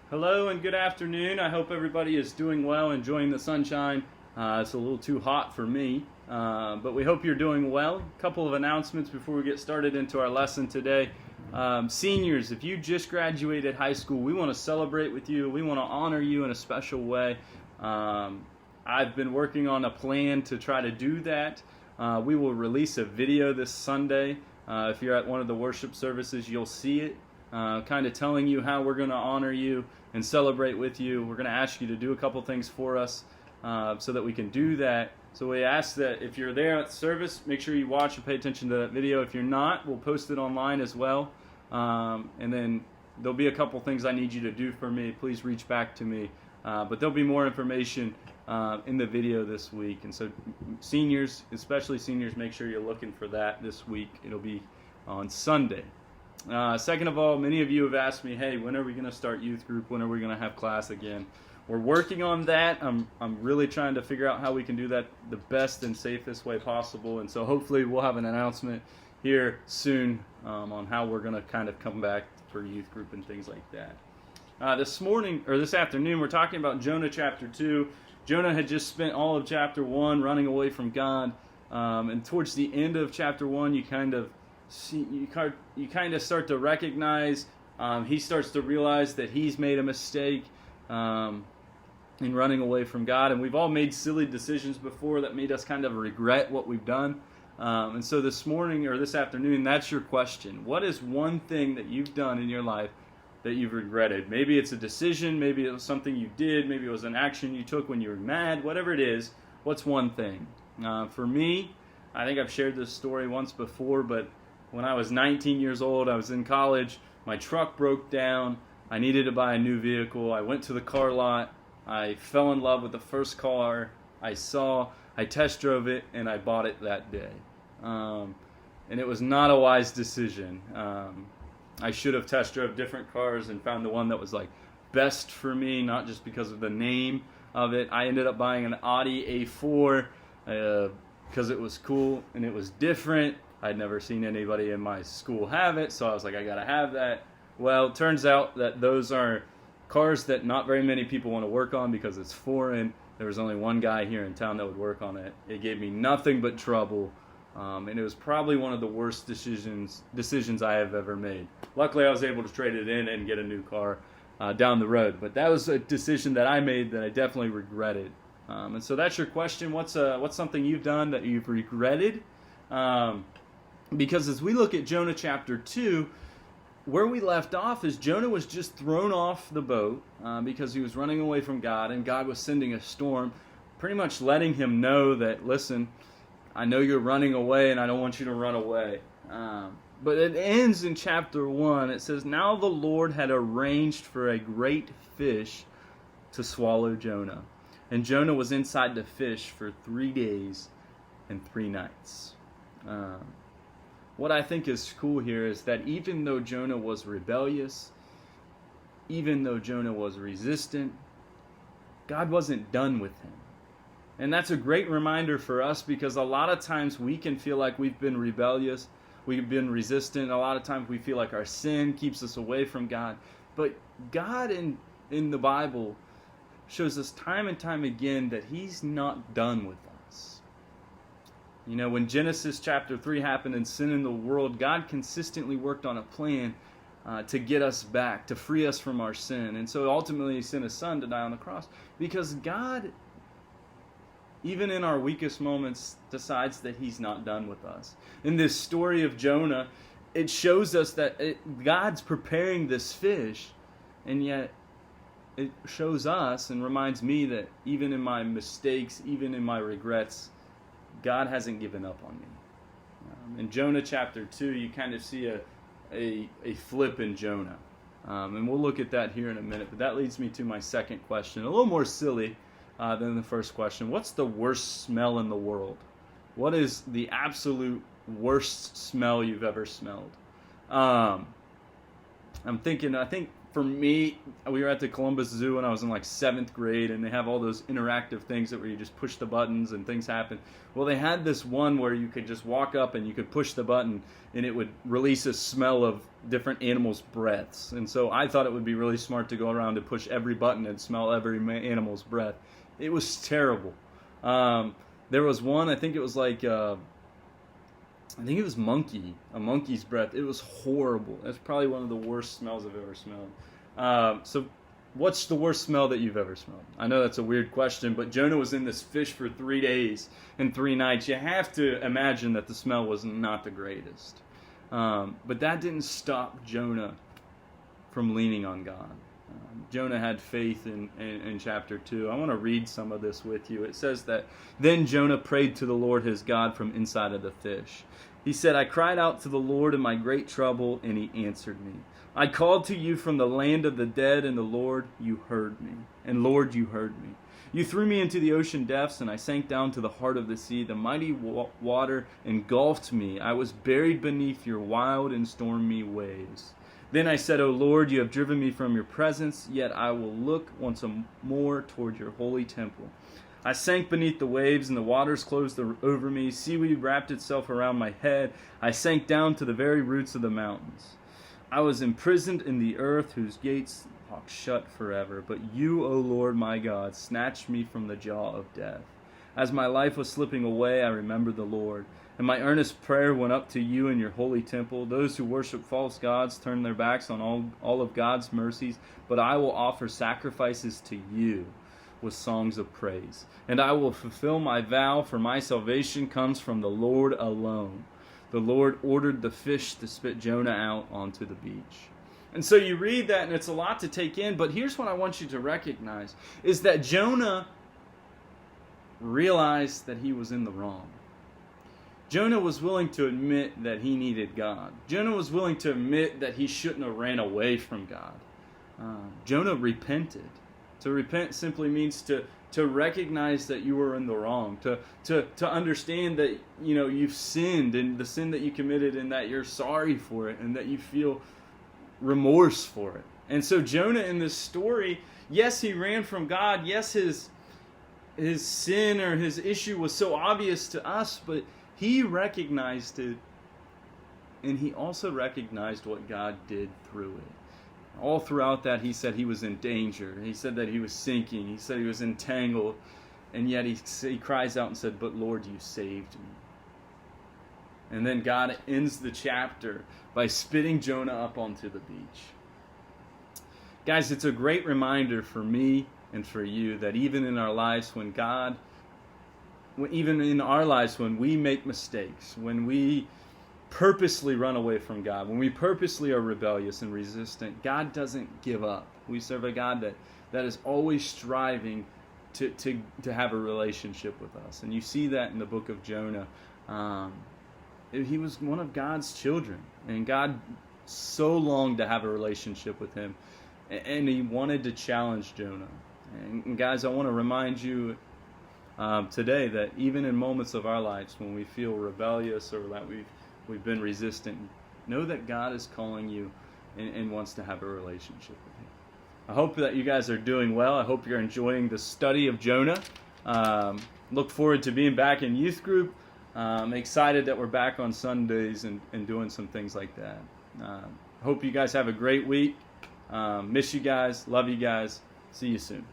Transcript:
Hello and good afternoon. I hope everybody is doing well, enjoying the sunshine. It's a little too hot for me, but we hope you're doing well. A couple of announcements before we get started into our lesson today. Seniors, if you just graduated high school, we want to celebrate with you. We want to honor you in a special way. I've been working on a plan to try to do that. We will release a video this Sunday. If you're at one of the worship services, you'll see it. Kind of telling you how we're going to honor you and celebrate with you. We're going to ask you to do a couple things for us so that we can do that. So we ask that if you're there at the service, make sure you watch and pay attention to that video. If you're not, we'll post it online as well. And then there'll be a couple things I need you to do for me. Please reach back to me. But there'll be more information in the video this week. And so seniors, especially seniors, make sure you're looking for that this week. It'll be on Sunday. Second of all, many of you have asked me, hey, when are we going to start youth group? When are we going to have class again? We're working on that. I'm really trying to figure out how we can do that the best and safest way possible. And so hopefully we'll have an announcement here soon on how we're going to kind of come back for youth group and things like that. This afternoon, we're talking about Jonah chapter 2. Jonah had just spent all of chapter 1 running away from God. And towards the end of chapter 1, you kind of start to recognize, he starts to realize that he's made a mistake in running away from God. And we've all made silly decisions before that made us kind of regret what we've done. And so this morning or this afternoon, that's your question. What is one thing that you've done in your life that you've regretted? Maybe it's a decision, maybe it was something you did, maybe it was an action you took when you were mad, whatever it is, what's one thing? For me, I think I've shared this story once before, but when I was 19 years old, I was in college, my truck broke down, I needed to buy a new vehicle, I went to the car lot, I fell in love with the first car I saw, I test drove it, and I bought it that day. And it was not a wise decision. I should have test drove different cars and found the one that was like best for me, not just because of the name of it. I ended up buying an Audi A4 because it was cool and it was different. I'd never seen anybody in my school have it, so I was like, I gotta have that. Well, it turns out that those are cars that not very many people want to work on because it's foreign. There was only one guy here in town that would work on it. It gave me nothing but trouble, and it was probably one of the worst decisions I have ever made. Luckily, I was able to trade it in and get a new car down the road, but that was a decision that I made that I definitely regretted. And so that's your question. What's something you've done that you've regretted? Because as we look at Jonah chapter 2, where we left off is Jonah was just thrown off the boat because he was running away from God, and God was sending a storm, pretty much letting him know that, listen, I know you're running away, and I don't want you to run away. But it ends in chapter 1. It says, now the Lord had arranged for a great fish to swallow Jonah. And Jonah was inside the fish for 3 days and 3 nights. What I think is cool here is that even though Jonah was rebellious, even though Jonah was resistant, God wasn't done with him. And that's a great reminder for us because a lot of times we can feel like we've been rebellious, we've been resistant. A lot of times we feel like our sin keeps us away from God. But God in the Bible shows us time and time again that he's not done with us. You know, when Genesis chapter 3 happened and sin in the world, God consistently worked on a plan to get us back, to free us from our sin. And so ultimately he sent his son to die on the cross because God, even in our weakest moments, decides that he's not done with us. In this story of Jonah, it shows us that God's preparing this fish, and yet it shows us and reminds me that even in my mistakes, even in my regrets, God hasn't given up on me. In Jonah chapter 2, you kind of see a flip in Jonah. And we'll look at that here in a minute. But that leads me to my second question, a little more silly than the first question. What's the worst smell in the world? What is the absolute worst smell you've ever smelled? I think for me, we were at the Columbus Zoo when I was in like 7th grade, and they have all those interactive things where you just push the buttons and things happen. Well, they had this one where you could just walk up and you could push the button and it would release a smell of different animals' breaths. And so I thought it would be really smart to go around and push every button and smell every animal's breath. It was terrible. There was one, I think it was like, I think it was a monkey's breath. It was horrible. That's probably one of the worst smells I've ever smelled. So what's the worst smell that you've ever smelled? I know that's a weird question, but Jonah was in this fish for 3 days and 3 nights. You have to imagine that the smell was not the greatest. But that didn't stop Jonah from leaning on God. Jonah had faith in chapter 2. I want to read some of this with you. It says that, "Then Jonah prayed to the Lord his God from inside of the fish. He said, I cried out to the Lord in my great trouble, and he answered me. I called to you from the land of the dead, and the Lord, you heard me. And Lord, you heard me. You threw me into the ocean depths, and I sank down to the heart of the sea. The mighty water engulfed me. I was buried beneath your wild and stormy waves. Then I said, O Lord, you have driven me from your presence, yet I will look once more toward your holy temple. I sank beneath the waves, and the waters closed over me. Seaweed wrapped itself around my head. I sank down to the very roots of the mountains. I was imprisoned in the earth, whose gates locked shut forever. But you, O Lord my God, snatched me from the jaw of death. As my life was slipping away, I remembered the Lord. And my earnest prayer went up to you in your holy temple. Those who worship false gods turn their backs on all of God's mercies, but I will offer sacrifices to you with songs of praise. And I will fulfill my vow, for my salvation comes from the Lord alone. The Lord ordered the fish to spit Jonah out onto the beach." And so you read that, and it's a lot to take in, but here's what I want you to recognize, is that Jonah realized that he was in the wrong. Jonah was willing to admit that he needed God. Jonah was willing to admit that he shouldn't have ran away from God. Jonah repented. To repent simply means to recognize that you were in the wrong, to understand that you've sinned, and the sin that you committed, and that you're sorry for it, and that you feel remorse for it. And so Jonah in this story, yes, he ran from God. Yes, his sin or his issue was so obvious to us, but he recognized it, and he also recognized what God did through it. All throughout that, he said he was in danger. He said that he was sinking. He said he was entangled. And yet he cries out and said, "But Lord, you saved me." And then God ends the chapter by spitting Jonah up onto the beach. Guys, it's a great reminder for me and for you that even in our lives when we make mistakes, when we purposely run away from God, when we purposely are rebellious and resistant, God doesn't give up. We serve a God that is always striving to have a relationship with us. And you see that in the book of Jonah. He was one of God's children, and God so longed to have a relationship with him, and he wanted to challenge Jonah. And guys, I want to remind you today that even in moments of our lives when we feel rebellious or that we've been resistant, know that God is calling you and wants to have a relationship with you. I hope that you guys are doing well. I hope you're enjoying the study of Jonah. Look forward to being back in youth group. I'm excited that we're back on Sundays and doing some things like that. Hope you guys have a great week. Miss you guys. Love you guys. See you soon.